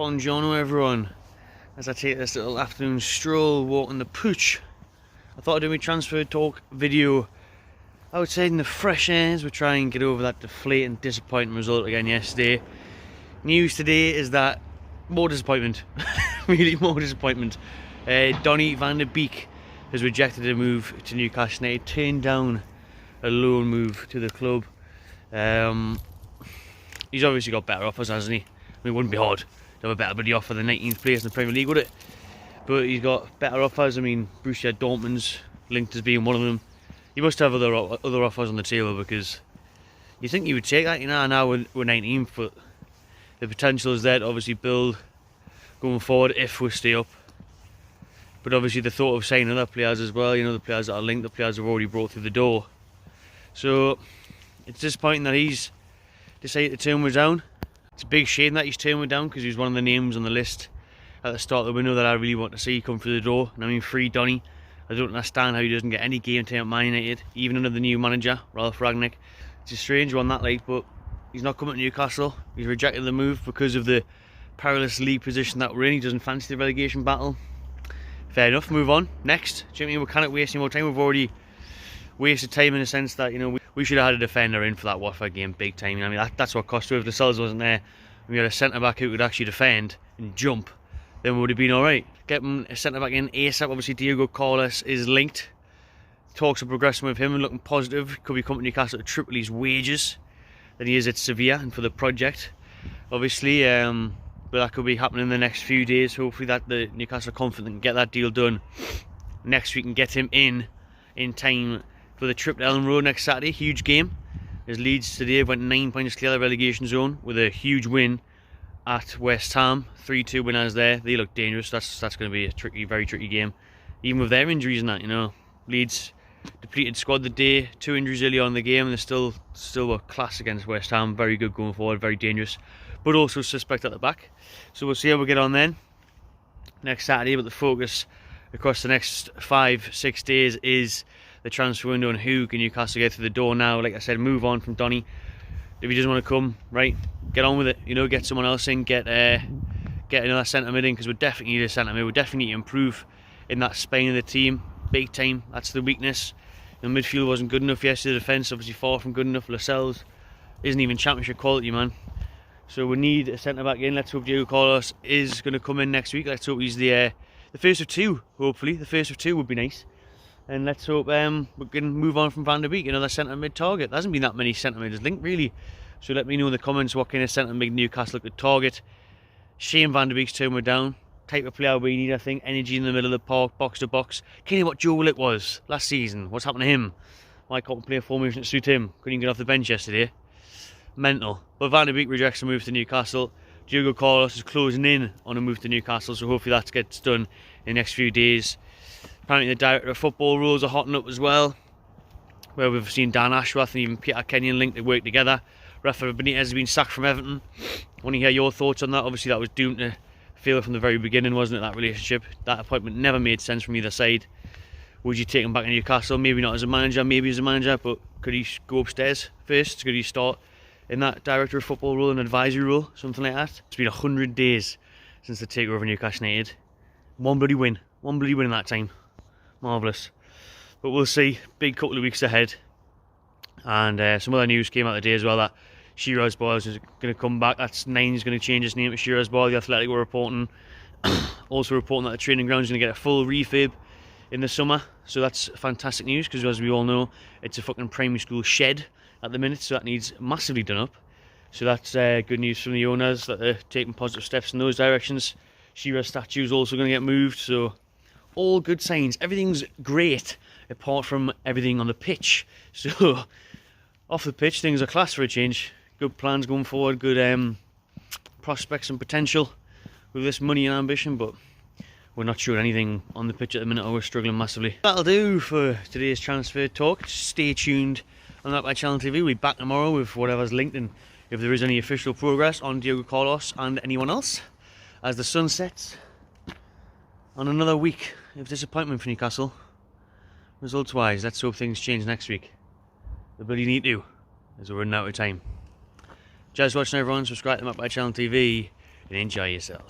Buongiorno everyone. As I take this little afternoon stroll walking the pooch, I thought I'd do my transfer talk video outside in the fresh air as we try and get over that deflating, disappointing result again yesterday. News today is that more disappointment, really more disappointment. Donny van Beek has rejected a move to Newcastle. He turned down a loan move to the club. He's obviously got better offers, hasn't he? I mean, it wouldn't be hard to have a better bloody offer than 19th place in the Premier League, would it? But he's got better offers. I mean, Borussia Dortmund's linked as being one of them. He must have other offers on the table, because you think you would take that, you know. Now we're 19th, but the potential is there to obviously build going forward if we stay up. But obviously the thought of signing other players as well, you know, the players that are linked, the players have already brought through the door. So it's disappointing that he's decided to turn me down. It's a big shame that he's turned me down, because he was one of the names on the list at the start of the window that I really want to see come through the door. And I mean, free Donny. I don't understand how he doesn't get any game time at Man United, even under the new manager, Ralph Rangnick. It's a strange one, that, like, but he's not coming to Newcastle. He's rejected the move because of the perilous league position that we're in. He doesn't fancy the relegation battle. Fair enough, move on. Next. Do you know what I mean? We can't waste any more time. We've already wasted time in the sense that, you know, we should have had a defender in for that Watford game big time. I mean, that's what cost us. If Lascelles wasn't there, we had a centre-back who could actually defend and jump, then we would have been alright. Getting a centre-back in ASAP. Obviously, Diego Carlos is linked. Talks are progressing with him and looking positive. Could be coming to Newcastle to triple his wages than he is at Sevilla and for the project, obviously. But that could be happening in the next few days. Hopefully that the Newcastle are confident can get that deal done next week and get him in time for the trip to Ellen Road next Saturday. Huge game, as Leeds today went 9 points clear of the relegation zone with a huge win at West Ham. 3-2 winners there. They look dangerous. That's going to be a tricky, very tricky game, even with their injuries and that, you know. Leeds depleted squad the day, 2 injuries early on in the game, and they're still were class against West Ham. Very good going forward, very dangerous, but also suspect at the back. So we'll see how we get on then next Saturday. But the focus across the next 5-6 days is the transfer window and who can Newcastle get through the door now. Like I said, move on from Donny. If he doesn't want to come, right, get on with it. You know, get someone else in, get another centre mid in, because we definitely need a centre mid. We definitely need to improve in that spine of the team, big time. That's the weakness. The midfield wasn't good enough yesterday. The defence obviously far from good enough. Lascelles isn't even championship quality, man. So we need a centre back in. Let's hope Diego Carlos is going to come in next week. Let's hope he's the first of two. Hopefully, the first of two would be nice. And let's hope we can move on from Van der Beek, another centre mid target. There hasn't been that many centre mids linked, really. So let me know in the comments what kind of centre mid Newcastle could target. Shame Van der Beek's turned me down. Type of player we need, I think. Energy in the middle of the park, box to box. Kind of what Joe Willock was last season. What's happened to him? Why can't play a formation that suit him? Couldn't even get off the bench yesterday. Mental. But Van der Beek rejects a move to Newcastle. Diego Carlos is closing in on a move to Newcastle, so hopefully that gets done in the next few days. Apparently the director of football rules are hotting up as well, where we've seen Dan Ashworth and even Peter Kenyon linked to work together. Rafa Benitez has been sacked from Everton. I want to hear your thoughts on that. Obviously that was doomed to fail from the very beginning, wasn't it, that relationship? That appointment never made sense from either side. Would you take him back to Newcastle? Maybe not as a manager, maybe as a manager, but could he go upstairs first? Could he start in that director of football role, an advisory role, something like that? It's been 100 days since the takeover of Newcastle United. One bloody win in that time. Marvellous. But we'll see. Big couple of weeks ahead. And some other news came out today as well, that Shearer's Bar is going to come back. That's Nine's going to change its name to Shearer's Bar. The Athletic were reporting. Also reporting that the training ground is going to get a full refurb in the summer. So that's fantastic news, because as we all know, it's a fucking primary school shed at the minute, so that needs massively done up. So that's good news from the owners, that they're taking positive steps in those directions. Shearer's statue is also going to get moved, so all good signs. Everything's great apart from everything on the pitch. So off the pitch, things are class for a change. Good plans going forward, good prospects and potential with this money and ambition, but we're not showing anything on the pitch at the minute, or we're struggling massively. That'll do for today's transfer talk. Stay tuned on That by Channel TV. We'll be back tomorrow with whatever's linked, and if there is any official progress on Diego Carlos and anyone else, as the sun sets on another week of disappointment for Newcastle. Results wise, let's hope things change next week. They bloody need to, as we're running out of time. Cheers for watching, everyone. Subscribe to That by Channel TV and enjoy yourselves.